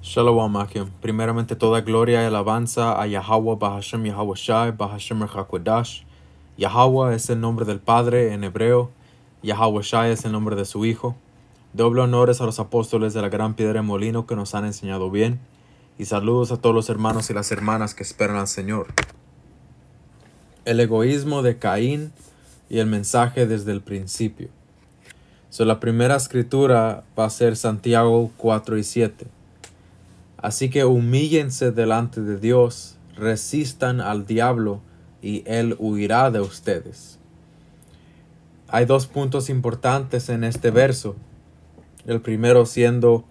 Shalom Akim. Primeramente toda gloria y alabanza a Yahweh Bahashem Yahweh Shai Bahashem Rechakodash. Yahweh es el nombre del Padre en hebreo. Yahweh Shai es el nombre de su Hijo. Doble honores a los apóstoles de la gran piedra de molino que nos han enseñado bien. Y saludos a todos los hermanos y las hermanas que esperan al Señor. El egoísmo de Caín y el mensaje desde el principio. La primera escritura va a ser Santiago 4 y 7. Así que humíllense delante de Dios, resistan al diablo y él huirá de ustedes. Hay dos puntos importantes en este verso. El primero siendo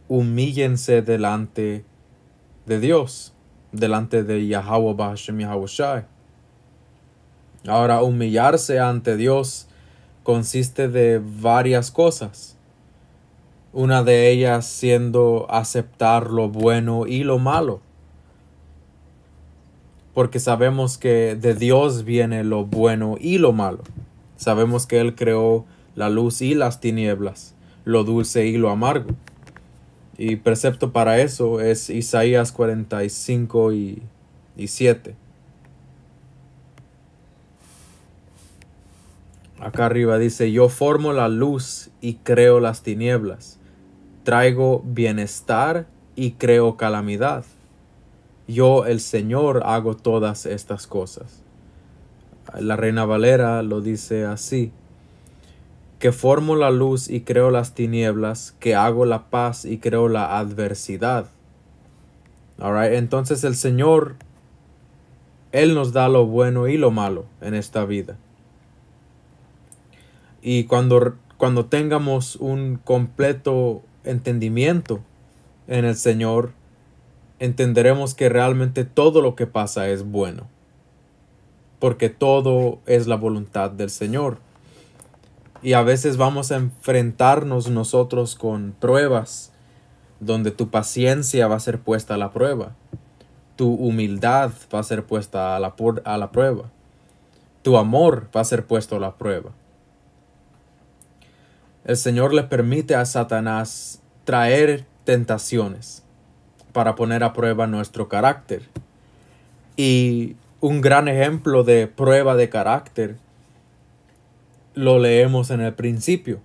humíllense delante de Dios, delante de Yahweh Bahashem Yahweh Shai. Ahora, humillarse ante Dios consiste de varias cosas. Una de ellas siendo aceptar lo bueno y lo malo. Porque sabemos que de Dios viene lo bueno y lo malo. Sabemos que Él creó la luz y las tinieblas, lo dulce y lo amargo. Y precepto para eso es Isaías 45 y 7. Acá arriba dice, yo formo la luz y creo las tinieblas. Traigo bienestar y creo calamidad. Yo, el Señor, hago todas estas cosas. La Reina Valera lo dice así. Que formo la luz y creo las tinieblas, que hago la paz y creo la adversidad. Alright, entonces el Señor, Él nos da lo bueno y lo malo en esta vida. Y cuando tengamos un completo entendimiento en el Señor, entenderemos que realmente todo lo que pasa es bueno. Porque todo es la voluntad del Señor. Y a veces vamos a enfrentarnos nosotros con pruebas donde tu paciencia va a ser puesta a la prueba. Tu humildad va a ser puesta a la prueba. Tu amor va a ser puesto a la prueba. El Señor le permite a Satanás traer tentaciones para poner a prueba nuestro carácter. Y un gran ejemplo de prueba de carácter lo leemos en el principio,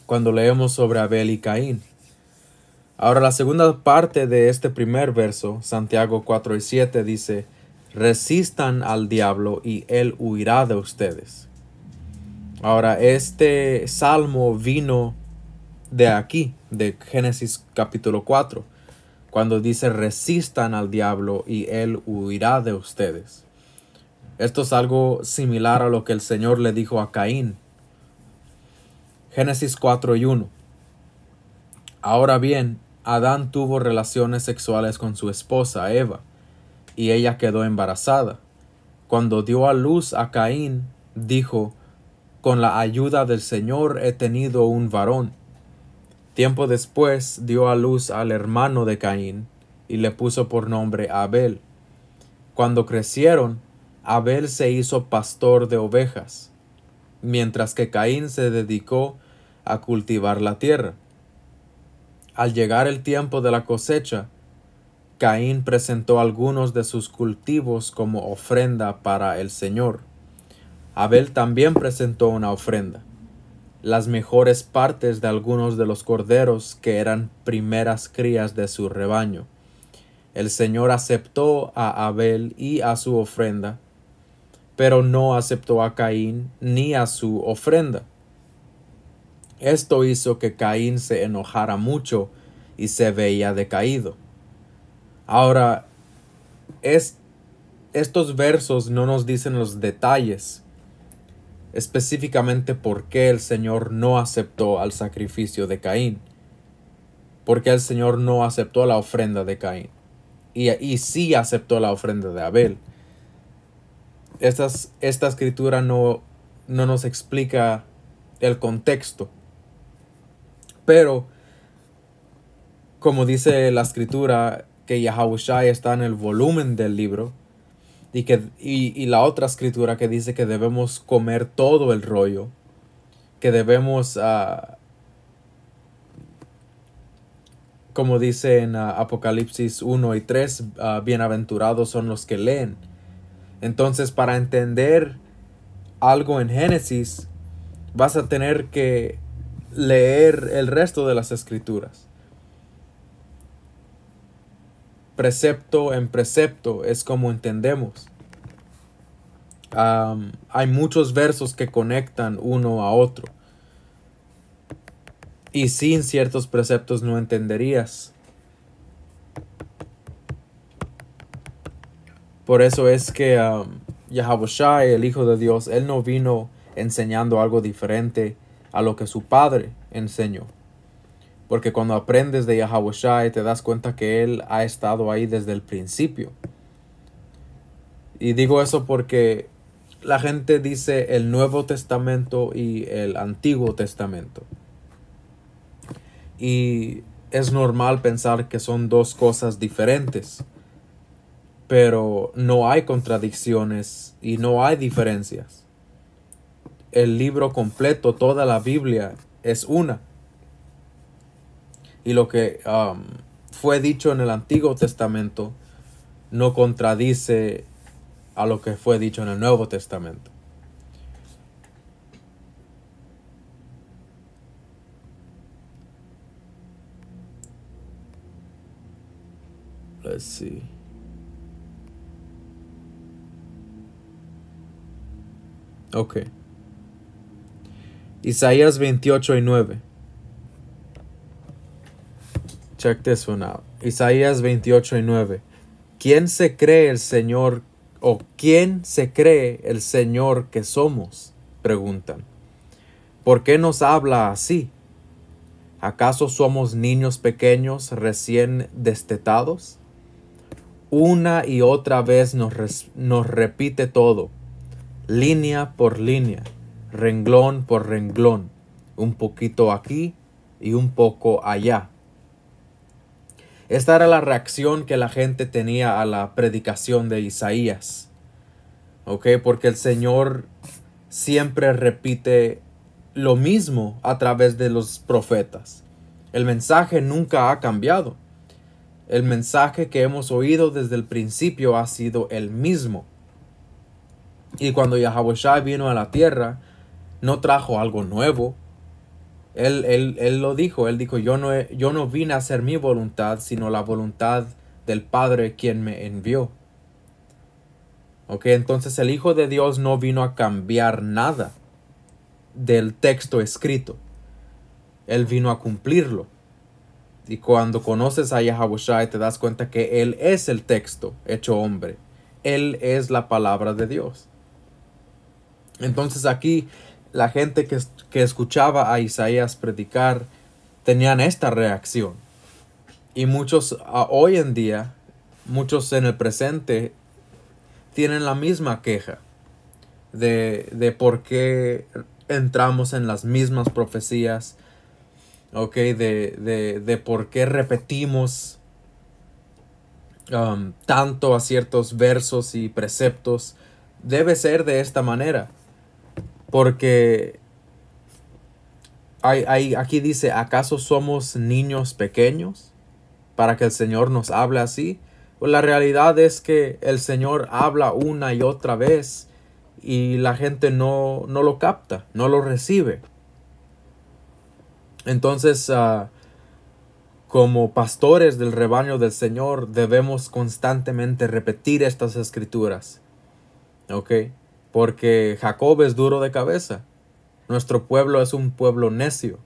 cuando leemos sobre Abel y Caín. Ahora la segunda parte de este primer verso, Santiago 4 y 7, dice, resistan al diablo y él huirá de ustedes. Ahora este salmo vino de aquí, de Génesis capítulo 4, cuando dice resistan al diablo y él huirá de ustedes. Esto es algo similar a lo que el Señor le dijo a Caín. Génesis 4 y 1. Ahora bien, Adán tuvo relaciones sexuales con su esposa Eva, y ella quedó embarazada. Cuando dio a luz a Caín, dijo, con la ayuda del Señor he tenido un varón. Tiempo después dio a luz al hermano de Caín, y le puso por nombre Abel. Cuando crecieron, Abel se hizo pastor de ovejas, mientras que Caín se dedicó a cultivar la tierra. Al llegar el tiempo de la cosecha, Caín presentó algunos de sus cultivos como ofrenda para el Señor. Abel también presentó una ofrenda, las mejores partes de algunos de los corderos que eran primeras crías de su rebaño. El Señor aceptó a Abel y a su ofrenda, pero no aceptó a Caín ni a su ofrenda. Esto hizo que Caín se enojara mucho y se veía decaído. Ahora, estos versos no nos dicen los detalles, específicamente por qué el Señor no aceptó al sacrificio de Caín, por qué el Señor no aceptó la ofrenda de Caín, y sí aceptó la ofrenda de Abel. Esta escritura no nos explica el contexto, pero como dice la escritura que Yahushua está en el volumen del libro, y la otra escritura que dice que debemos comer todo el rollo, que debemos como dice en Apocalipsis 1 y 3, bienaventurados son los que leen. Entonces, para entender algo en Génesis, vas a tener que leer el resto de las escrituras. Precepto en precepto es como entendemos. Hay muchos versos que conectan uno a otro. Y sin ciertos preceptos no entenderías. Por eso es que Yahawashi, el Hijo de Dios, Él no vino enseñando algo diferente a lo que su Padre enseñó. Porque cuando aprendes de Yahawashi te das cuenta que Él ha estado ahí desde el principio. Y digo eso porque la gente dice el Nuevo Testamento y el Antiguo Testamento. Y es normal pensar que son dos cosas diferentes. Pero no hay contradicciones y no hay diferencias. El libro completo, toda la Biblia, es una. Y lo que fue dicho en el Antiguo Testamento no contradice a lo que fue dicho en el Nuevo Testamento. Let's see. Ok. Isaías 28 y 9. Check this one out. Isaías 28 y 9. ¿Quién se cree el Señor o quién se cree el Señor que somos? Preguntan. ¿Por qué nos habla así? ¿Acaso somos niños pequeños recién destetados? Una y otra vez nos repite todo, línea por línea, renglón por renglón, un poquito aquí y un poco allá. Esta era la reacción que la gente tenía a la predicación de Isaías. ¿Ok? Porque el Señor siempre repite lo mismo a través de los profetas. El mensaje nunca ha cambiado. El mensaje que hemos oído desde el principio ha sido el mismo. Y cuando Yahawashi vino a la tierra, no trajo algo nuevo. Él lo dijo. Él dijo, yo no vine a hacer mi voluntad, sino la voluntad del Padre quien me envió. Ok, entonces el Hijo de Dios no vino a cambiar nada del texto escrito. Él vino a cumplirlo. Y cuando conoces a Yahawashi te das cuenta que Él es el texto hecho hombre. Él es la palabra de Dios. Entonces aquí la gente que escuchaba a Isaías predicar tenían esta reacción. Y muchos hoy en día, muchos en el presente, tienen la misma queja de por qué entramos en las mismas profecías. Ok, de por qué repetimos tanto a ciertos versos y preceptos. Debe ser de esta manera. Porque aquí dice, ¿acaso somos niños pequeños para que el Señor nos hable así? Pues la realidad es que el Señor habla una y otra vez y la gente no lo capta, no lo recibe. Entonces, como pastores del rebaño del Señor, debemos constantemente repetir estas escrituras. ¿Ok? Porque Jacob es duro de cabeza. Nuestro pueblo es un pueblo necio.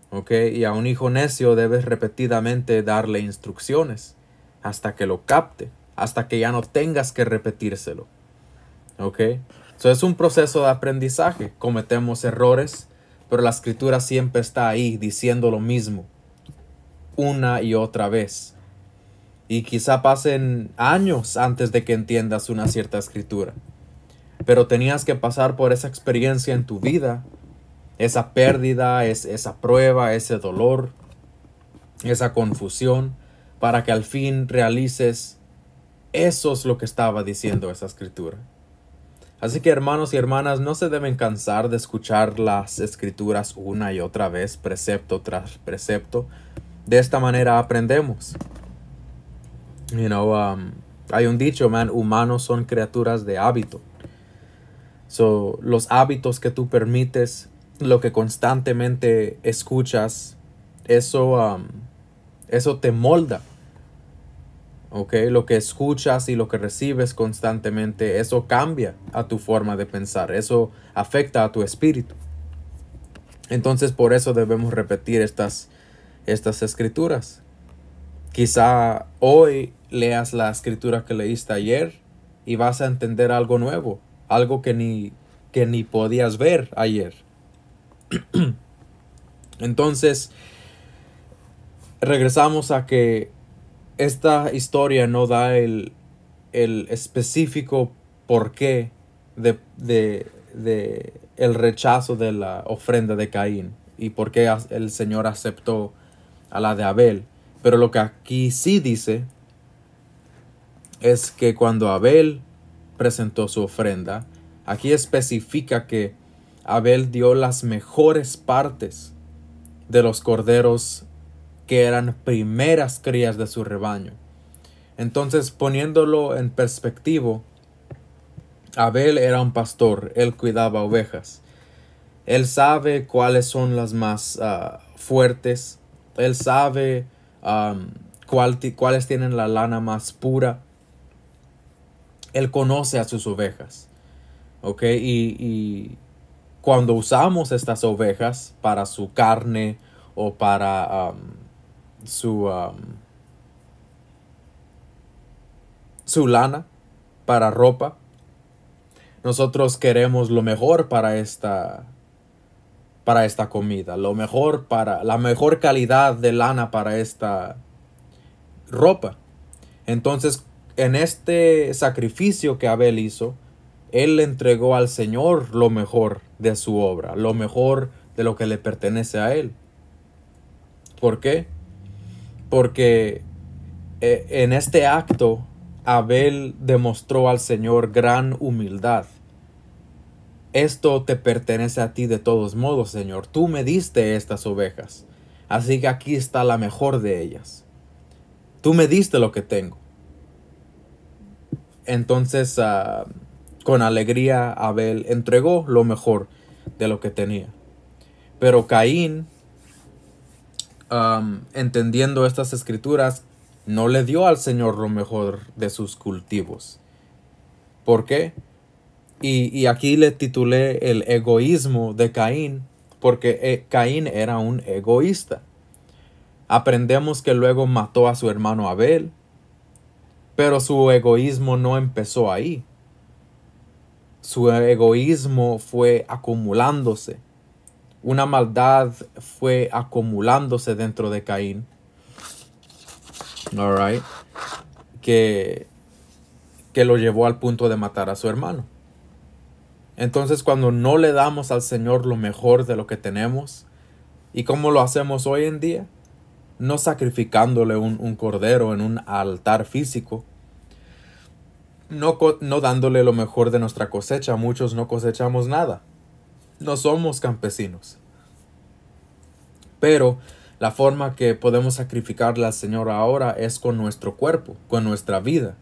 ¿Ok? Y a un hijo necio debes repetidamente darle instrucciones hasta que lo capte, hasta que ya no tengas que repetírselo. ¿Ok? So, es un proceso de aprendizaje. Cometemos errores, pero la escritura siempre está ahí diciendo lo mismo, una y otra vez. Y quizá pasen años antes de que entiendas una cierta escritura. Pero tenías que pasar por esa experiencia en tu vida, esa pérdida, esa prueba, ese dolor, esa confusión, para que al fin realices eso es lo que estaba diciendo esa escritura. Así que hermanos y hermanas, no se deben cansar de escuchar las escrituras una y otra vez, precepto tras precepto. De esta manera aprendemos. Hay un dicho, humanos son criaturas de hábito. So, los hábitos que tú permites, lo que constantemente escuchas, eso te molda. Okay, lo que escuchas y lo que recibes constantemente, eso cambia a tu forma de pensar, eso afecta a tu espíritu. Entonces por eso debemos repetir estas escrituras. Quizá hoy leas la escritura que leíste ayer y vas a entender algo nuevo, algo que ni podías ver ayer. Entonces regresamos a que esta historia no da el específico porqué de el rechazo de la ofrenda de Caín y por qué el Señor aceptó a la de Abel. Pero lo que aquí sí dice es que cuando Abel presentó su ofrenda, aquí especifica que Abel dio las mejores partes de los corderos que eran primeras crías de su rebaño. Entonces, poniéndolo en perspectiva, Abel era un pastor, él cuidaba ovejas. Él sabe cuáles son las más fuertes, él sabe cuáles tienen la lana más pura. Él conoce a sus ovejas. ¿Ok? Y cuando usamos estas ovejas para su carne o para su lana, para ropa, nosotros queremos lo mejor para esta comida, lo mejor para la mejor calidad de lana para esta ropa. Entonces, en este sacrificio que Abel hizo, él le entregó al Señor lo mejor de su obra, lo mejor de lo que le pertenece a él. ¿Por qué? Porque en este acto Abel demostró al Señor gran humildad. Esto te pertenece a ti de todos modos, Señor. Tú me diste estas ovejas, así que aquí está la mejor de ellas. Tú me diste lo que tengo. Entonces, con alegría, Abel entregó lo mejor de lo que tenía. Pero Caín, entendiendo estas escrituras, no le dio al Señor lo mejor de sus cultivos. ¿Por qué? Y aquí le titulé el egoísmo de Caín, porque Caín era un egoísta. Aprendemos que luego mató a su hermano Abel, pero su egoísmo no empezó ahí. Su egoísmo fue acumulándose. Una maldad fue acumulándose dentro de Caín. All right. Que lo llevó al punto de matar a su hermano. Entonces, cuando no le damos al Señor lo mejor de lo que tenemos, ¿y cómo lo hacemos hoy en día? No sacrificándole un cordero en un altar físico, no dándole lo mejor de nuestra cosecha. Muchos no cosechamos nada. No somos campesinos. Pero la forma que podemos sacrificarle al Señor ahora es con nuestro cuerpo, con nuestra vida.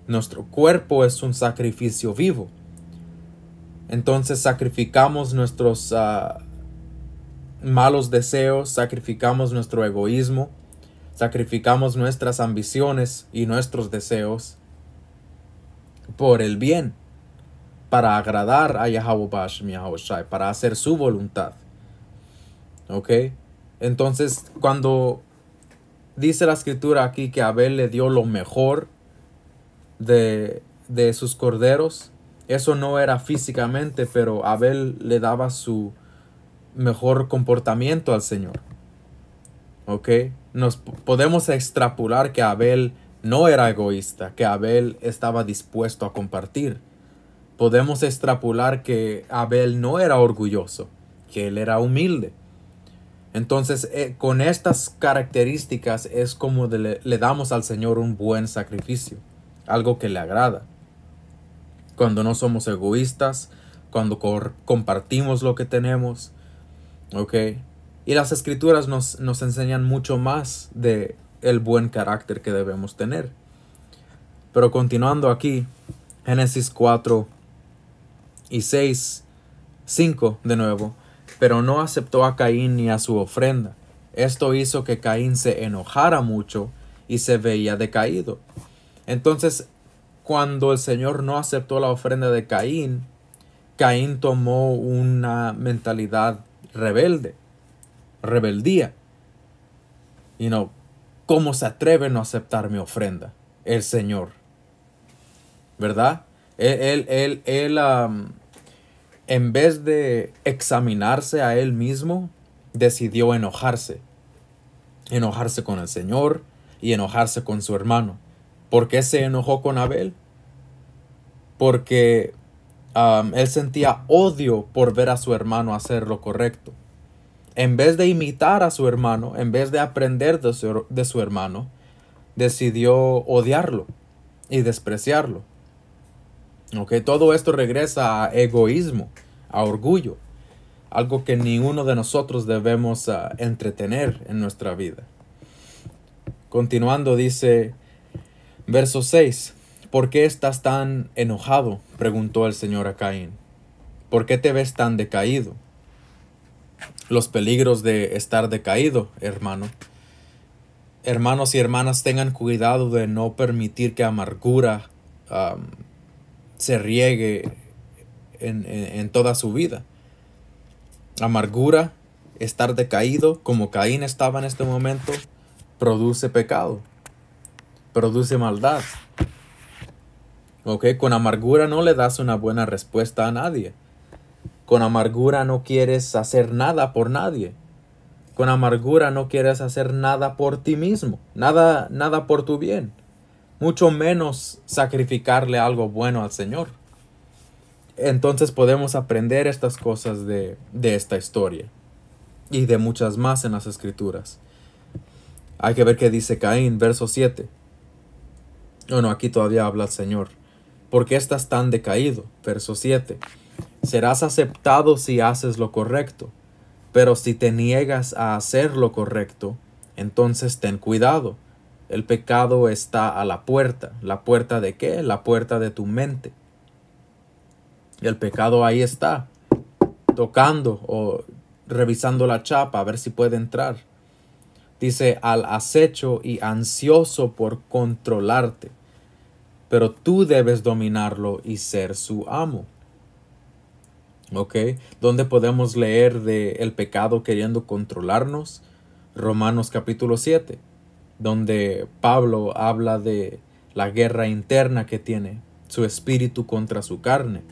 Nuestro cuerpo es un sacrificio vivo. Entonces sacrificamos nuestros malos deseos, sacrificamos nuestro egoísmo, sacrificamos nuestras ambiciones y nuestros deseos por el bien, para agradar a Yahweh Ba'ashem Yahweh Shai, para hacer su voluntad. ¿Ok? Entonces, cuando dice la escritura aquí que Abel le dio lo mejor de sus corderos, eso no era físicamente, pero Abel le daba su mejor comportamiento al Señor. ¿Ok? Nos podemos extrapolar que Abel no era egoísta, que Abel estaba dispuesto a compartir. Podemos extrapolar que Abel no era orgulloso, que él era humilde. Entonces, con estas características es como le damos al Señor un buen sacrificio, algo que le agrada. Cuando no somos egoístas, cuando compartimos lo que tenemos, ¿ok? Y las escrituras nos enseñan mucho más de el buen carácter que debemos tener. Pero continuando aquí, Génesis 4 y 6, 5 de nuevo. Pero no aceptó a Caín ni a su ofrenda. Esto hizo que Caín se enojara mucho y se veía decaído. Entonces, cuando el Señor no aceptó la ofrenda de Caín, Caín tomó una mentalidad rebeldía. ¿Cómo se atreve a no aceptar mi ofrenda? El Señor, ¿verdad? Él en vez de examinarse a él mismo, decidió enojarse con el Señor y enojarse con su hermano. ¿Por qué se enojó con Abel? Porque él sentía odio por ver a su hermano hacer lo correcto. En vez de imitar a su hermano, en vez de aprender de su hermano, decidió odiarlo y despreciarlo. Todo esto regresa a egoísmo, a orgullo, algo que ninguno de nosotros debemos entretener en nuestra vida. Continuando dice, verso 6, ¿por qué estás tan enojado?, preguntó el Señor a Caín. ¿Por qué te ves tan decaído? Los peligros de estar decaído, hermano. Hermanos y hermanas, tengan cuidado de no permitir que amargura se riegue en toda su vida. Amargura, estar decaído, como Caín estaba en este momento, produce pecado, produce maldad. Con amargura no le das una buena respuesta a nadie. Con amargura no quieres hacer nada por nadie. Con amargura no quieres hacer nada por ti mismo, nada por tu bien. Mucho menos sacrificarle algo bueno al Señor. Entonces podemos aprender estas cosas de esta historia y de muchas más en las Escrituras. Hay que ver qué dice Caín, verso 7. Aquí todavía habla el Señor. ¿Por qué estás tan decaído? Verso 7. Serás aceptado si haces lo correcto, pero si te niegas a hacer lo correcto, entonces ten cuidado. El pecado está a la puerta. ¿La puerta de qué? La puerta de tu mente. El pecado ahí está, tocando o revisando la chapa a ver si puede entrar. Dice, al acecho y ansioso por controlarte, pero tú debes dominarlo y ser su amo. ¿Dónde podemos leer de el pecado queriendo controlarnos? Romanos capítulo 7, donde Pablo habla de la guerra interna que tiene su espíritu contra su carne.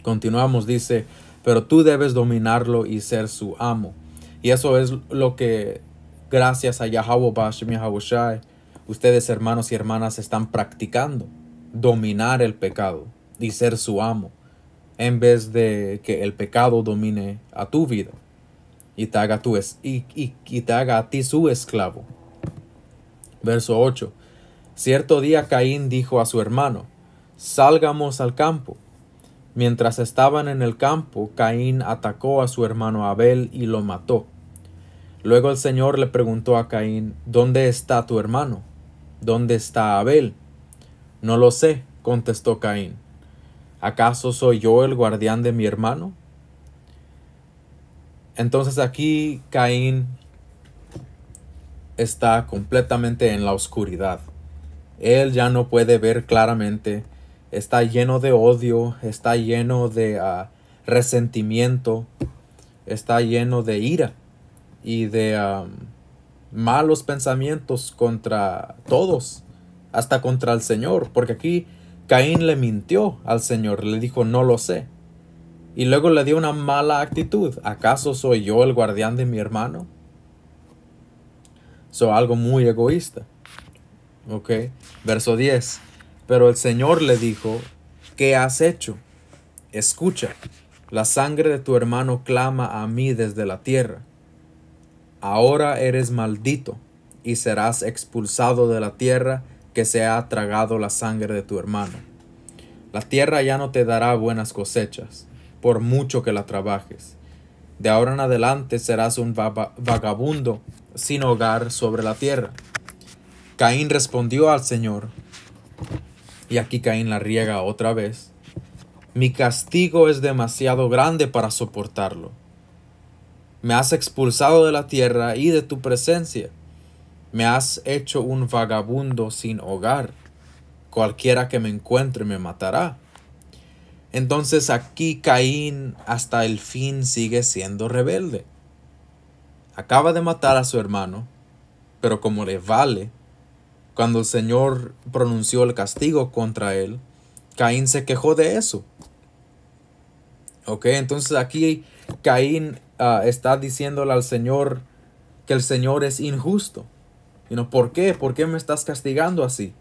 Continuamos, dice, pero tú debes dominarlo y ser su amo. Y eso es lo que, gracias a Yahweh Ba'ashem Yahawashi, ustedes, hermanos y hermanas, están practicando. Dominar el pecado y ser su amo, en vez de que el pecado domine a tu vida y te haga, y te haga a ti su esclavo. Verso 8. Cierto día Caín dijo a su hermano, salgamos al campo. Mientras estaban en el campo, Caín atacó a su hermano Abel y lo mató. Luego el Señor le preguntó a Caín, ¿dónde está tu hermano? ¿Dónde está Abel? No lo sé, contestó Caín. ¿Acaso soy yo el guardián de mi hermano? Entonces aquí Caín está completamente en la oscuridad. Él ya no puede ver claramente. Está lleno de odio, está lleno de resentimiento, está lleno de ira y de malos pensamientos contra todos, hasta contra el Señor, porque aquí Caín le mintió al Señor, le dijo no lo sé, y luego le dio una mala actitud. ¿Acaso soy yo el guardián de mi hermano? Algo muy egoísta. Verso 10. Pero el Señor le dijo, ¿qué has hecho? Escucha, la sangre de tu hermano clama a mí desde la tierra. Ahora eres maldito y serás expulsado de la tierra que se ha tragado la sangre de tu hermano. La tierra ya no te dará buenas cosechas, por mucho que la trabajes. De ahora en adelante serás un vagabundo sin hogar sobre la tierra. Caín respondió al Señor, y aquí Caín la riega otra vez. Mi castigo es demasiado grande para soportarlo. Me has expulsado de la tierra y de tu presencia. Me has hecho un vagabundo sin hogar. Cualquiera que me encuentre me matará. Entonces aquí Caín hasta el fin sigue siendo rebelde. Acaba de matar a su hermano, pero como le vale, cuando el Señor pronunció el castigo contra él, Caín se quejó de eso. Ok, entonces aquí Caín está diciéndole al Señor que el Señor es injusto. ¿Por qué? ¿Por qué me estás castigando así?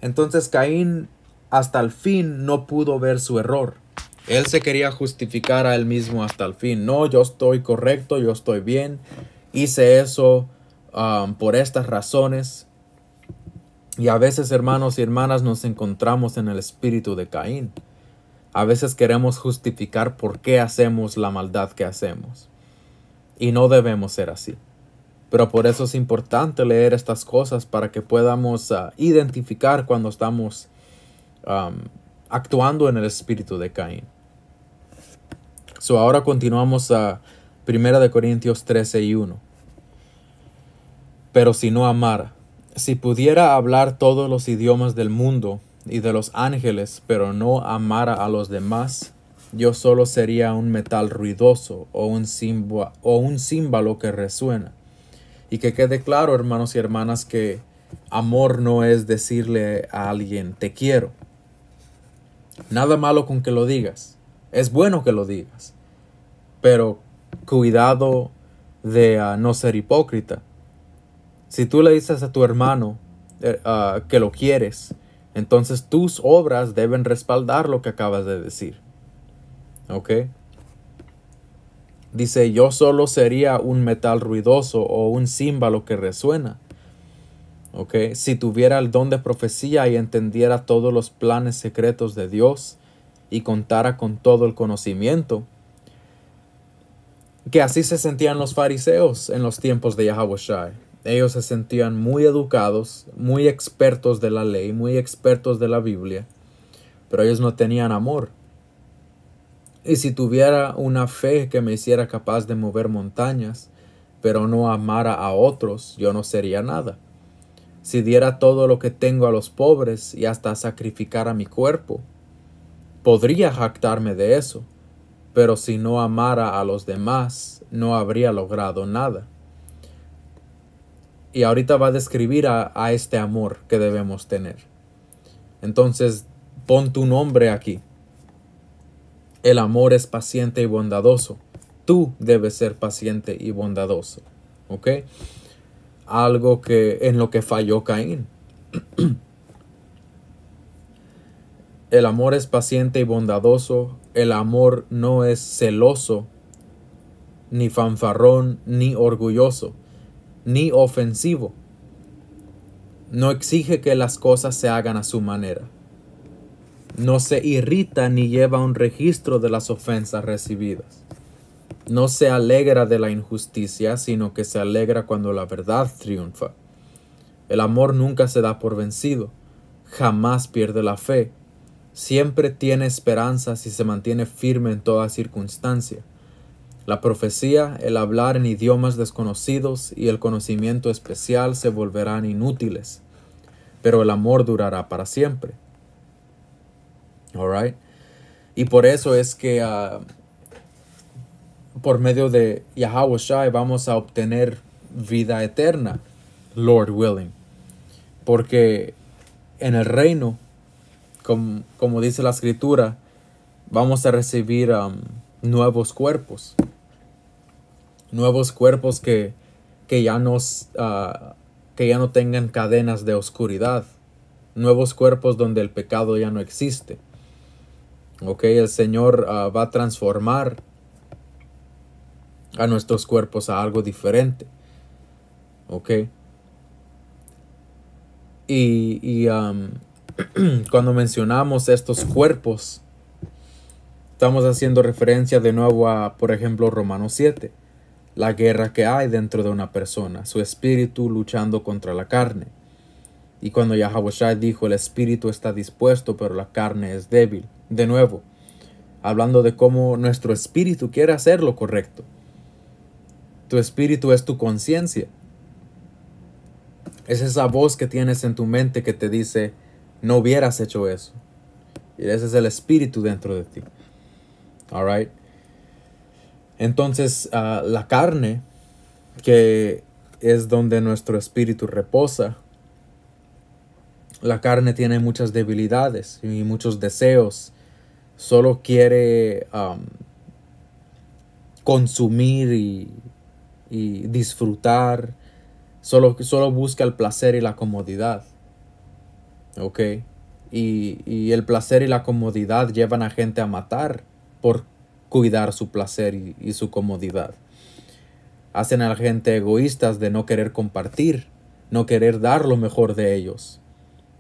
Entonces Caín hasta el fin no pudo ver su error. Él se quería justificar a él mismo hasta el fin. No, yo estoy correcto, yo estoy bien. Hice eso por estas razones. Y a veces, hermanos y hermanas, nos encontramos en el espíritu de Caín. A veces queremos justificar por qué hacemos la maldad que hacemos. Y no debemos ser así. Pero por eso es importante leer estas cosas para que podamos identificar cuando estamos actuando en el espíritu de Caín. Ahora continuamos a 1 Corintios 13:1. Pero si no amara, si pudiera hablar todos los idiomas del mundo y de los ángeles, pero no amara a los demás, yo solo sería un metal ruidoso o un címbalo que resuena. Y que quede claro, hermanos y hermanas, que amor no es decirle a alguien te quiero. Nada malo con que lo digas. Es bueno que lo digas. Pero cuidado de no ser hipócrita. Si tú le dices a tu hermano que lo quieres, entonces tus obras deben respaldar lo que acabas de decir. ¿Ok? Dice, yo solo sería un metal ruidoso o un címbalo que resuena. ¿Ok? Si tuviera el don de profecía y entendiera todos los planes secretos de Dios y contara con todo el conocimiento. Que así se sentían los fariseos en los tiempos de Yahawashi. Ellos se sentían muy educados, muy expertos de la ley, muy expertos de la Biblia, pero ellos no tenían amor. Y si tuviera una fe que me hiciera capaz de mover montañas, pero no amara a otros, yo no sería nada. Si diera todo lo que tengo a los pobres y hasta sacrificara mi cuerpo, podría jactarme de eso, pero si no amara a los demás, no habría logrado nada. Y ahorita va a describir a este amor que debemos tener. Entonces, pon tu nombre aquí. El amor es paciente y bondadoso. Tú debes ser paciente y bondadoso. ¿Ok? Algo que en lo que falló Caín. El amor es paciente y bondadoso. El amor no es celoso, ni fanfarrón, ni orgulloso, ni ofensivo. No exige que las cosas se hagan a su manera. No se irrita ni lleva un registro de las ofensas recibidas. No se alegra de la injusticia, sino que se alegra cuando la verdad triunfa. El amor nunca se da por vencido. Jamás pierde la fe. Siempre tiene esperanzas y se mantiene firme en toda circunstancia. La profecía, el hablar en idiomas desconocidos y el conocimiento especial se volverán inútiles, pero el amor durará para siempre. Alright. Y por eso es que por medio de Yahawashi vamos a obtener vida eterna, Lord willing. Porque en el reino, como dice la escritura, vamos a recibir nuevos cuerpos. Nuevos cuerpos que ya no tengan cadenas de oscuridad. Nuevos cuerpos donde el pecado ya no existe. Ok, el Señor va a transformar a nuestros cuerpos a algo diferente. Ok. Y cuando mencionamos estos cuerpos, estamos haciendo referencia de nuevo a, por ejemplo, Romanos 7. La guerra que hay dentro de una persona, su espíritu luchando contra la carne. Y cuando Yahawashi dijo, el espíritu está dispuesto, pero la carne es débil. De nuevo, hablando de cómo nuestro espíritu quiere hacer lo correcto. Tu espíritu es tu conciencia. Es esa voz que tienes en tu mente que te dice, no hubieras hecho eso. Y ese es el espíritu dentro de ti. All right. Entonces, la carne, que es donde nuestro espíritu reposa, la carne tiene muchas debilidades y muchos deseos. Solo quiere consumir y disfrutar. Solo busca el placer y la comodidad. ¿Ok? Y el placer y la comodidad llevan a gente a matar por cuidar su placer y su comodidad. Hacen a la gente egoístas de no querer compartir, no querer dar lo mejor de ellos.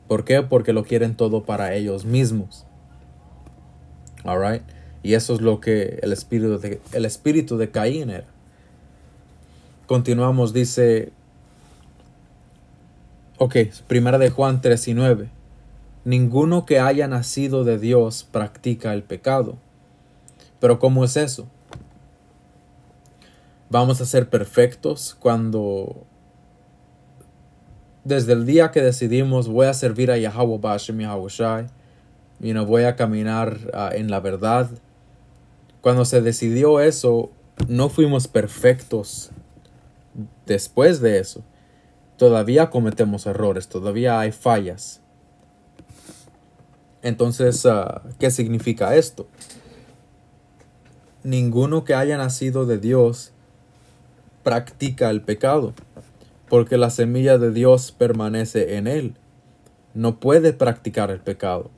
¿Por qué? Porque lo quieren todo para ellos mismos. All right? Y eso es lo que el espíritu de Caín era. Continuamos, dice, primera de Juan 3:9. Ninguno que haya nacido de Dios practica el pecado. Pero ¿cómo es eso? Vamos a ser perfectos cuando desde el día que decidimos voy a servir a Yahweh Ba'ashem Yahawashi, voy a caminar en la verdad. Cuando se decidió eso, no fuimos perfectos después de eso. Todavía cometemos errores, todavía hay fallas. Entonces, ¿qué significa esto? Ninguno que haya nacido de Dios practica el pecado, porque la semilla de Dios permanece en él. No puede practicar el pecado,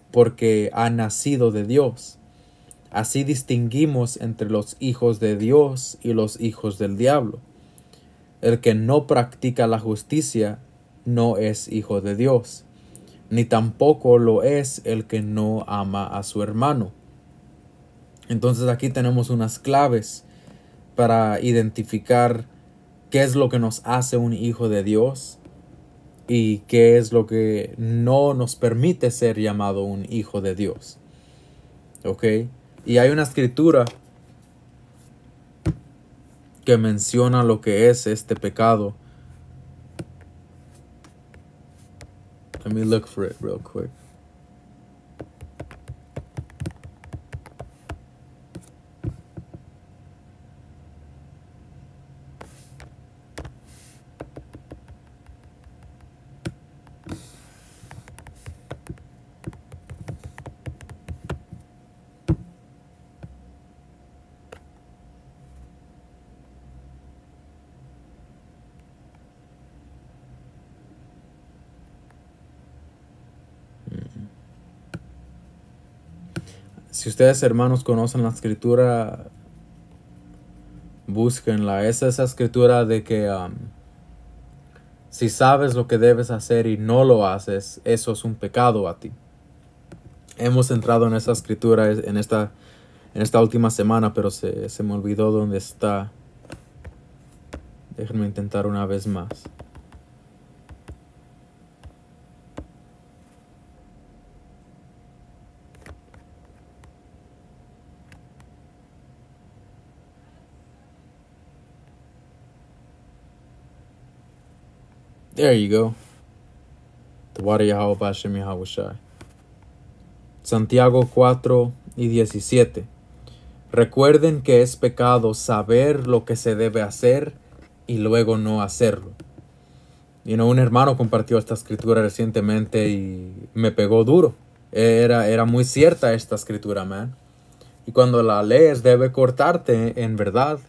porque ha nacido de Dios. Así distinguimos entre los hijos de Dios y los hijos del diablo. El que no practica la justicia no es hijo de Dios, ni tampoco lo es el que no ama a su hermano. Entonces aquí tenemos unas claves para identificar qué es lo que nos hace un hijo de Dios y qué es lo que no nos permite ser llamado un hijo de Dios. ¿Ok? Y hay una escritura que menciona lo que es este pecado. Let me look for it real quick. Si ustedes, hermanos, conocen la escritura, búsquenla. Es esa escritura de que si sabes lo que debes hacer y no lo haces, eso es un pecado a ti. Hemos entrado en esa escritura en esta última semana, pero se me olvidó dónde está. Déjenme intentar una vez más. There you go. The water Yahweh Ba'ashem Yahawashi. Santiago 4:17. Recuerden que es pecado saber lo que se debe hacer y luego no hacerlo. Un hermano compartió esta escritura recientemente y me pegó duro. Era muy cierta esta escritura, man. Y cuando la lees debe cortarte en verdad.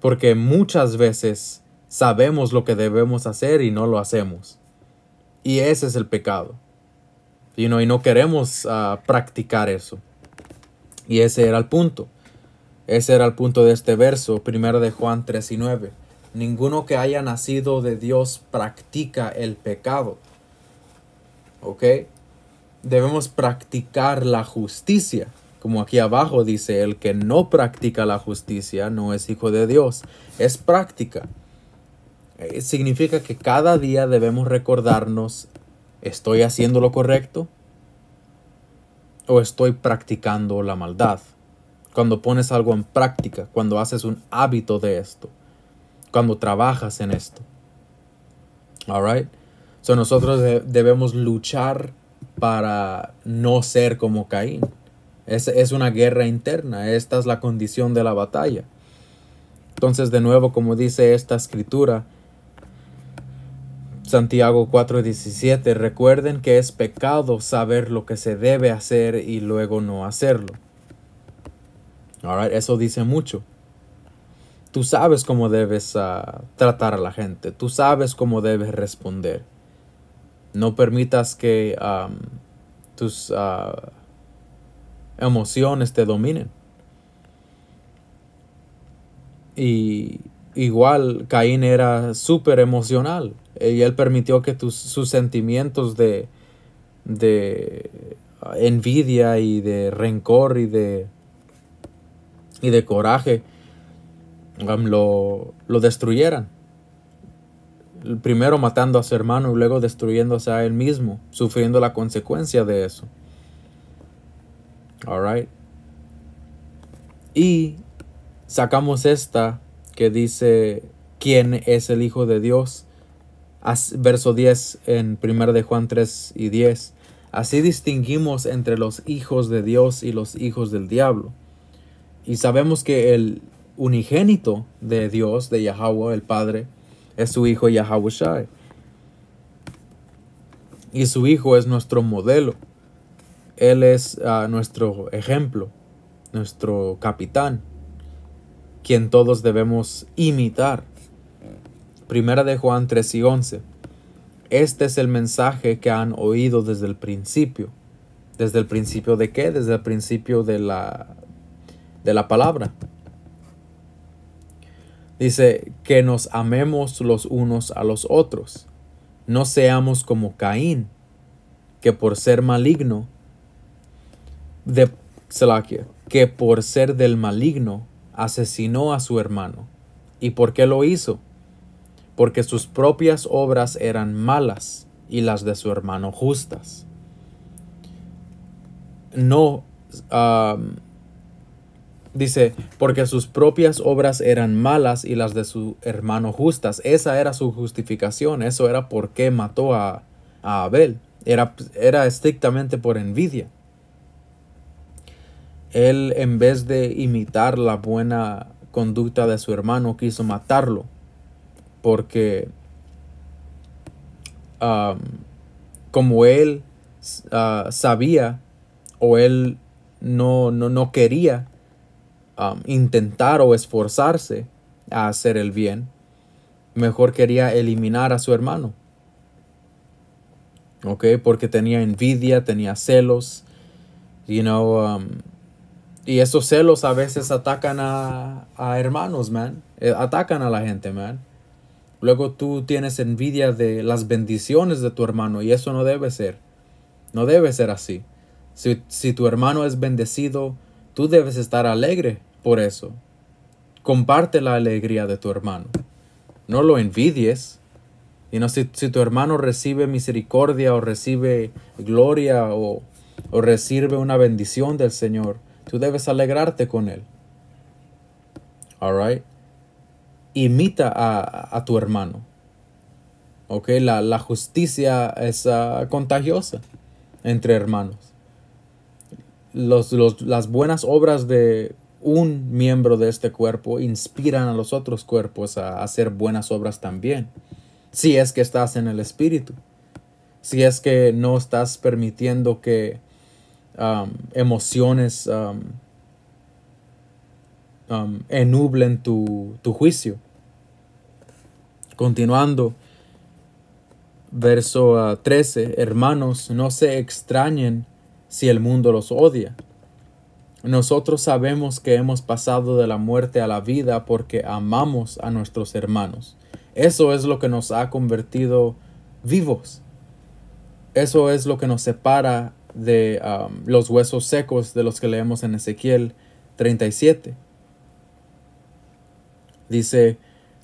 Porque muchas veces sabemos lo que debemos hacer y no lo hacemos. Y ese es el pecado. Y no queremos practicar eso. Y ese era el punto. Ese era el punto de este verso, 1 de Juan 3:9. Ninguno que haya nacido de Dios practica el pecado. ¿Ok? Debemos practicar la justicia. Como aquí abajo dice, el que no practica la justicia no es hijo de Dios. Es práctica. Significa que cada día debemos recordarnos, ¿estoy haciendo lo correcto? ¿O estoy practicando la maldad? Cuando pones algo en práctica, cuando haces un hábito de esto, cuando trabajas en esto. Alright? So nosotros debemos luchar para no ser como Caín. Es una guerra interna. Esta es la condición de la batalla. Entonces, de nuevo, como dice esta escritura, Santiago 4:17, recuerden que es pecado saber lo que se debe hacer y luego no hacerlo. Alright, eso dice mucho. Tú sabes cómo debes tratar a la gente. Tú sabes cómo debes responder. No permitas que tus emociones te dominen. Y igual Caín era súper emocional. Y él permitió que sus sentimientos de envidia y de rencor y de coraje lo destruyeran. Primero matando a su hermano y luego destruyéndose a él mismo, sufriendo la consecuencia de eso. Alright. Y sacamos esta que dice ¿quién es el Hijo de Dios? Verso 10 en 1 de Juan 3:10. Así distinguimos entre los hijos de Dios y los hijos del diablo. Y sabemos que el unigénito de Dios, de Yahweh, el Padre, es su Hijo Yahawashi. Y su Hijo es nuestro modelo. Él es nuestro ejemplo, nuestro capitán, quien todos debemos imitar. 1 de Juan 3:11. Este es el mensaje que han oído desde el principio. ¿Desde el principio de qué? Desde el principio de la palabra. Dice que nos amemos los unos a los otros. No seamos como Caín, que por ser maligno, que por ser del maligno asesinó a su hermano. ¿Y por qué lo hizo? Porque sus propias obras eran malas y las de su hermano justas. No, dice, porque sus propias obras eran malas y las de su hermano justas. Esa era su justificación. Eso era por qué mató a Abel. Era estrictamente por envidia. Él, en vez de imitar la buena conducta de su hermano, quiso matarlo. Porque como él sabía o él no quería intentar o esforzarse a hacer el bien, mejor quería eliminar a su hermano. ¿Ok? Porque tenía envidia, tenía celos, y esos celos a veces atacan a hermanos, man. Atacan a la gente, man. Luego tú tienes envidia de las bendiciones de tu hermano y eso no debe ser. No debe ser así. Si tu hermano es bendecido, tú debes estar alegre por eso. Comparte la alegría de tu hermano. No lo envidies. Si tu hermano recibe misericordia o recibe gloria o recibe una bendición del Señor, tú debes alegrarte con él. Alright. Imita a tu hermano. Ok, la justicia es contagiosa entre hermanos. Las buenas obras de un miembro de este cuerpo inspiran a los otros cuerpos a hacer buenas obras también. Si es que estás en el Espíritu. Si es que no estás permitiendo que emociones ennublen tu juicio. Continuando, verso 13, hermanos, no se extrañen si el mundo los odia. Nosotros sabemos que hemos pasado de la muerte a la vida porque amamos a nuestros hermanos. Eso es lo que nos ha convertido vivos. Eso es lo que nos separa de los huesos secos de los que leemos en Ezequiel 37. Dice,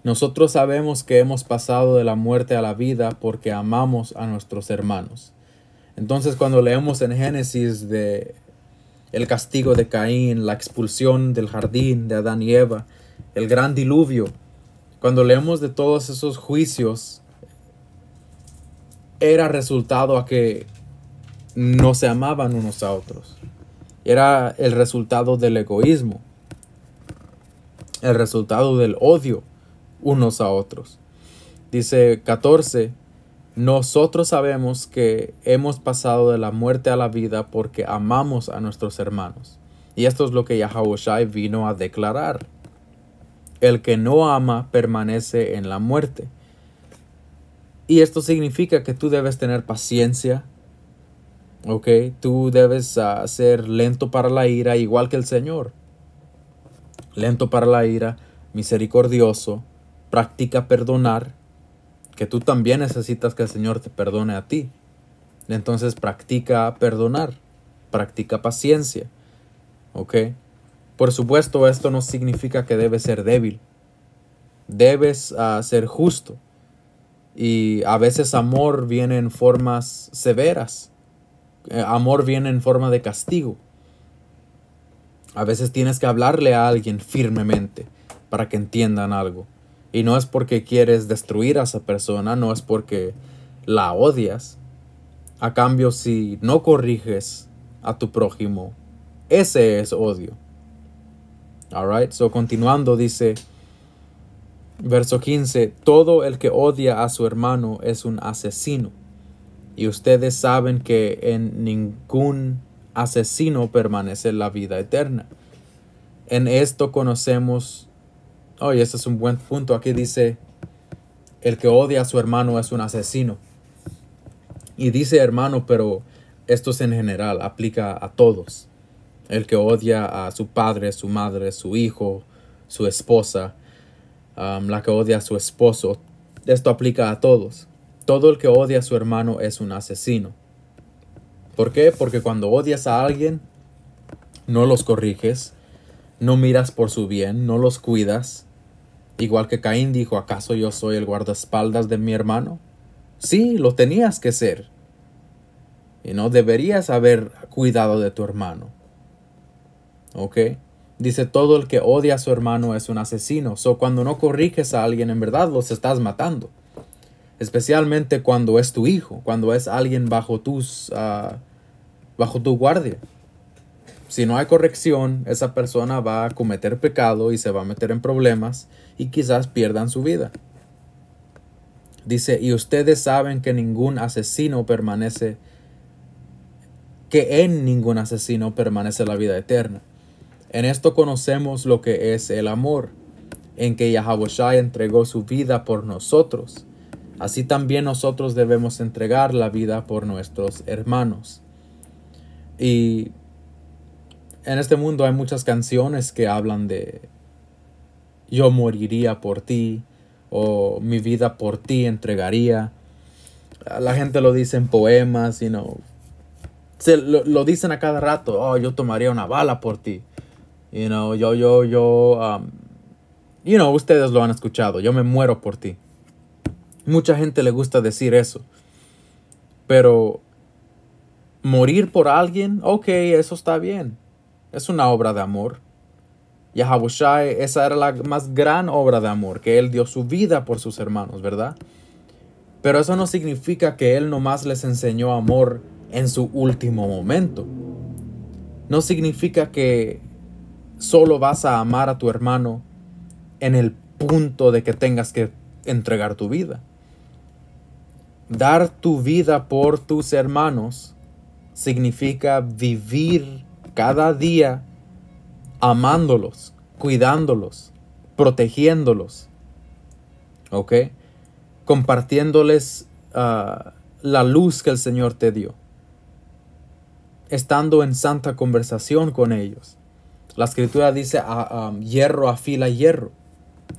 nosotros sabemos que hemos pasado de la muerte a la vida porque amamos a nuestros hermanos. Entonces, cuando leemos en Génesis de el castigo de Caín, la expulsión del jardín de Adán y Eva, el gran diluvio, cuando leemos de todos esos juicios, era resultado a que no se amaban unos a otros. Era el resultado del egoísmo, el resultado del odio unos a otros. Dice 14, nosotros sabemos que hemos pasado de la muerte a la vida porque amamos a nuestros hermanos. Y esto es lo que Yahawashi vino a declarar. El que no ama permanece en la muerte. Y esto significa que tú debes tener paciencia. ¿Ok? Tú debes ser lento para la ira, igual que el Señor. Lento para la ira, misericordioso, practica perdonar, que tú también necesitas que el Señor te perdone a ti. Entonces practica perdonar, practica paciencia. ¿Ok? Por supuesto, esto no significa que debes ser débil. Debes ser justo. Y a veces amor viene en formas severas. Amor viene en forma de castigo. A veces tienes que hablarle a alguien firmemente para que entiendan algo. Y no es porque quieres destruir a esa persona, no es porque la odias. A cambio, si no corriges a tu prójimo, ese es odio. Alright, so continuando dice, verso 15, todo el que odia a su hermano es un asesino. Y ustedes saben que en ningún asesino permanece la vida eterna. En esto conocemos, y ese es un buen punto, aquí dice, el que odia a su hermano es un asesino. Y dice hermano, pero esto es en general, aplica a todos. El que odia a su padre, su madre, su hijo, su esposa, la que odia a su esposo, esto aplica a todos. Todo el que odia a su hermano es un asesino. ¿Por qué? Porque cuando odias a alguien, no los corriges, no miras por su bien, no los cuidas. Igual que Caín dijo, ¿acaso yo soy el guardaespaldas de mi hermano? Sí, lo tenías que ser. Y no deberías haber cuidado de tu hermano. ¿Ok? Dice, todo el que odia a su hermano es un asesino. So, cuando no corriges a alguien, en verdad los estás matando. Especialmente cuando es tu hijo, cuando es alguien bajo tu guardia. Si no hay corrección, esa persona va a cometer pecado y se va a meter en problemas y quizás pierdan su vida. Dice, y ustedes saben que en ningún asesino permanece la vida eterna. En esto conocemos lo que es el amor, en que Yahawashi entregó su vida por nosotros. Así también nosotros debemos entregar la vida por nuestros hermanos. Y en este mundo hay muchas canciones que hablan de yo moriría por ti o mi vida por ti entregaría. La gente lo dice en poemas, lo dicen a cada rato. Yo tomaría una bala por ti. Ustedes lo han escuchado. Yo me muero por ti. Mucha gente le gusta decir eso. Pero morir por alguien, eso está bien. Es una obra de amor. Yahawashi, esa era la más gran obra de amor, que Él dio su vida por sus hermanos, ¿verdad? Pero eso no significa que Él nomás les enseñó amor en su último momento. No significa que solo vas a amar a tu hermano en el punto de que tengas que entregar tu vida. Dar tu vida por tus hermanos significa vivir cada día amándolos, cuidándolos, protegiéndolos, ¿ok? Compartiéndoles la luz que el Señor te dio. Estando en santa conversación con ellos. La Escritura dice, hierro afila hierro.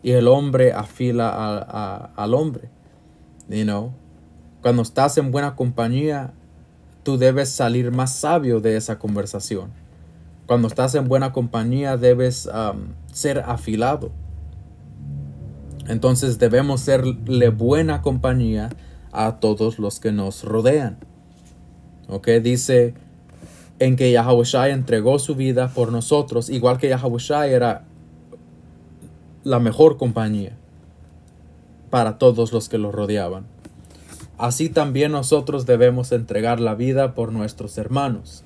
Y el hombre afila al hombre. Cuando estás en buena compañía, tú debes salir más sabio de esa conversación. Cuando estás en buena compañía debes ser afilado. Entonces debemos serle buena compañía a todos los que nos rodean. ¿Ok? Dice en que Yahawashi entregó su vida por nosotros, igual que Yahawashi era la mejor compañía para todos los que los rodeaban. Así también nosotros debemos entregar la vida por nuestros hermanos.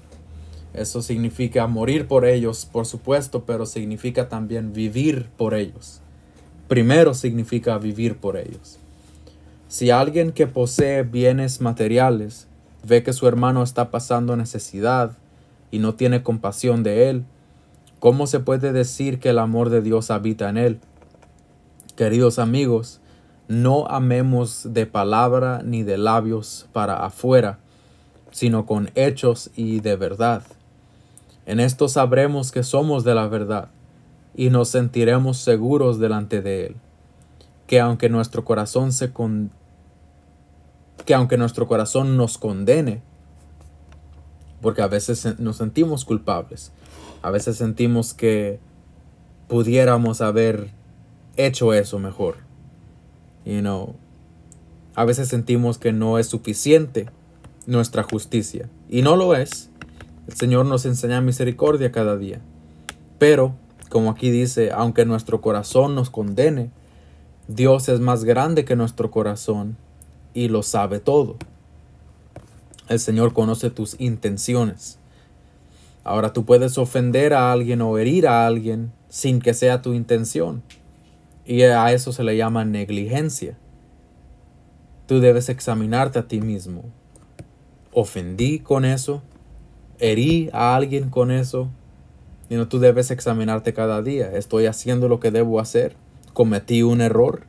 Eso significa morir por ellos, por supuesto, pero significa también vivir por ellos. Primero significa vivir por ellos. Si alguien que posee bienes materiales ve que su hermano está pasando necesidad y no tiene compasión de él, ¿cómo se puede decir que el amor de Dios habita en él? Queridos amigos, no amemos de palabra ni de labios para afuera, sino con hechos y de verdad. En esto sabremos que somos de la verdad y nos sentiremos seguros delante de Él, que aunque nuestro corazón nos condene, porque a veces nos sentimos culpables, a veces sentimos que pudiéramos haber hecho eso mejor. A veces sentimos que no es suficiente nuestra justicia. Y no lo es. El Señor nos enseña misericordia cada día. Pero, como aquí dice, aunque nuestro corazón nos condene, Dios es más grande que nuestro corazón y lo sabe todo. El Señor conoce tus intenciones. Ahora tú puedes ofender a alguien o herir a alguien sin que sea tu intención. Y a eso se le llama negligencia. Tú debes examinarte a ti mismo. ¿Ofendí con eso? ¿Herí a alguien con eso? Tú debes examinarte cada día. ¿Estoy haciendo lo que debo hacer? ¿Cometí un error?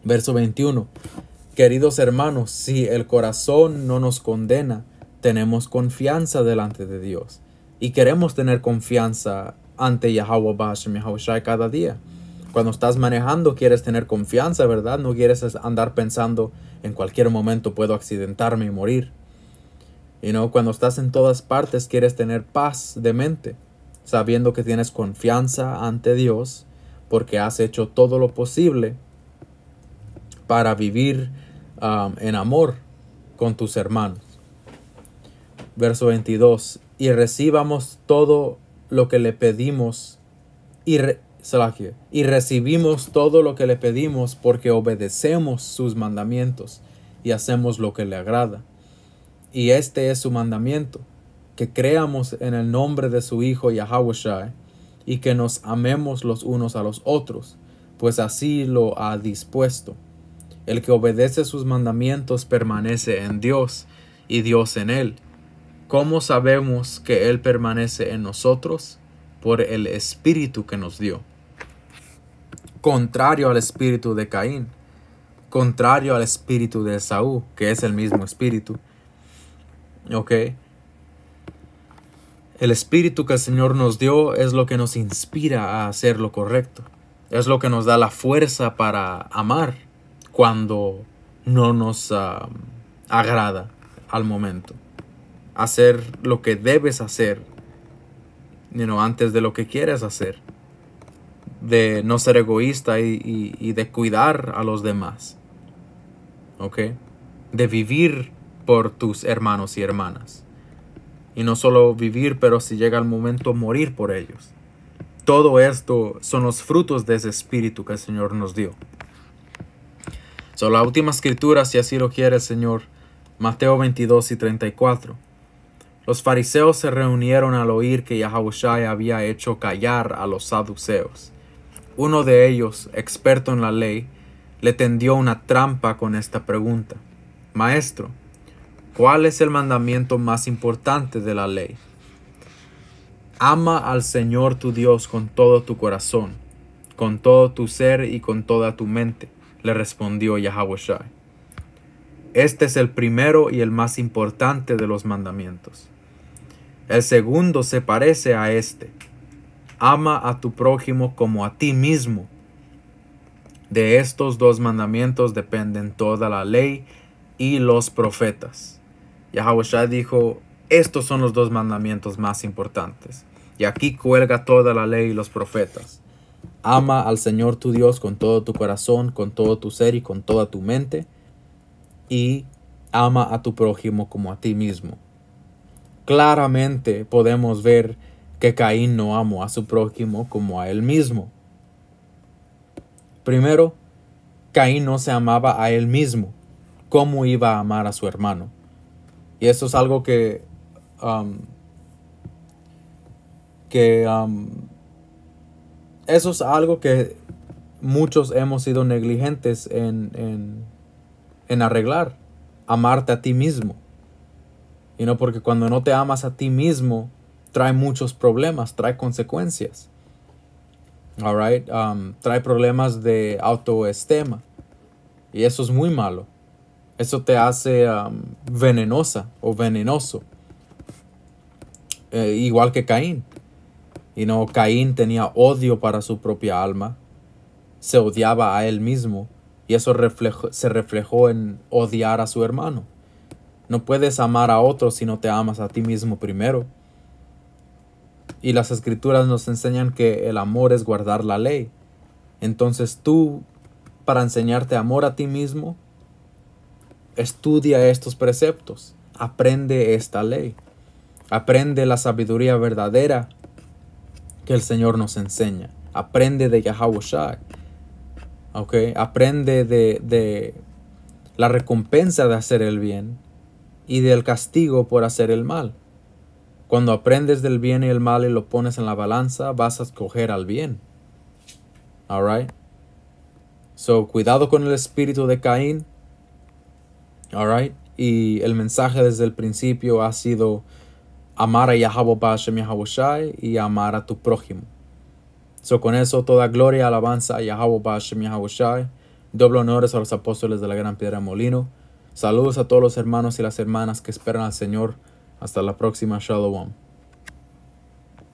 Verso 21. Queridos hermanos, si el corazón no nos condena, tenemos confianza delante de Dios. Y queremos tener confianza ante Yahweh Bahashem Yahawashi cada día. Cuando estás manejando quieres tener confianza, ¿verdad? No quieres andar pensando en cualquier momento puedo accidentarme y morir. Cuando estás en todas partes quieres tener paz de mente, sabiendo que tienes confianza ante Dios porque has hecho todo lo posible para vivir en amor con tus hermanos. Verso 22. Y recibamos todo lo que le pedimos y recibimos todo lo que le pedimos porque obedecemos sus mandamientos y hacemos lo que le agrada. Y este es su mandamiento, que creamos en el nombre de su Hijo Yahawashi y que nos amemos los unos a los otros, pues así lo ha dispuesto. El que obedece sus mandamientos permanece en Dios y Dios en él. ¿Cómo sabemos que Él permanece en nosotros? Por el Espíritu que nos dio. Contrario al espíritu de Caín, contrario al espíritu de Esaú, que es el mismo espíritu. ¿Ok? El espíritu que el Señor nos dio es lo que nos inspira a hacer lo correcto. Es lo que nos da la fuerza para amar cuando no nos agrada al momento. Hacer lo que debes hacer, antes de lo que quieres hacer. De no ser egoísta y de cuidar a los demás. ¿Ok? De vivir por tus hermanos y hermanas. Y no solo vivir, pero si llega el momento, morir por ellos. Todo esto son los frutos de ese espíritu que el Señor nos dio. La última escritura, si así lo quiere el Señor, Mateo 22 y 34. Los fariseos se reunieron al oír que Yahawashi había hecho callar a los saduceos. Uno de ellos, experto en la ley, le tendió una trampa con esta pregunta. Maestro, ¿cuál es el mandamiento más importante de la ley? Ama al Señor tu Dios con todo tu corazón, con todo tu ser y con toda tu mente, le respondió Yahawashi. Este es el primero y el más importante de los mandamientos. El segundo se parece a este. Ama a tu prójimo como a ti mismo. De estos dos mandamientos dependen toda la ley y los profetas. Yahawashi dijo, estos son los dos mandamientos más importantes. Y aquí cuelga toda la ley y los profetas. Ama al Señor tu Dios con todo tu corazón, con todo tu ser y con toda tu mente. Y ama a tu prójimo como a ti mismo. Claramente podemos ver que Caín no amó a su prójimo como a él mismo. Primero, Caín no se amaba a él mismo. ¿Cómo iba a amar a su hermano? Y eso es algo que eso es algo que muchos hemos sido negligentes en arreglar. Amarte a ti mismo. Y no, porque cuando no te amas a ti mismo, trae muchos problemas, trae consecuencias. Alright, trae problemas de autoestima. Y eso es muy malo. Eso te hace venenosa o venenoso. Igual que Caín. Y no, Caín tenía odio para su propia alma. Se odiaba a él mismo. Y eso se reflejó en odiar a su hermano. No puedes amar a otros si no te amas a ti mismo primero. Y las escrituras nos enseñan que el amor es guardar la ley. Entonces tú, para enseñarte amor a ti mismo, estudia estos preceptos. Aprende esta ley. Aprende la sabiduría verdadera que el Señor nos enseña. Aprende de Yahawashi. Okay? Aprende de la recompensa de hacer el bien y del castigo por hacer el mal. Cuando aprendes del bien y el mal y lo pones en la balanza, vas a escoger al bien. Alright? So, cuidado con el espíritu de Caín. Alright? Y el mensaje desde el principio ha sido amar a Yahweh Ba'ashem Yahawashi y amar a tu prójimo. So, con eso, toda gloria y alabanza a Yahweh Ba'ashem Yahawashi. Doble honores a los apóstoles de la Gran Piedra de Molino. Saludos a todos los hermanos y las hermanas que esperan al Señor. Hasta la próxima. Shalom.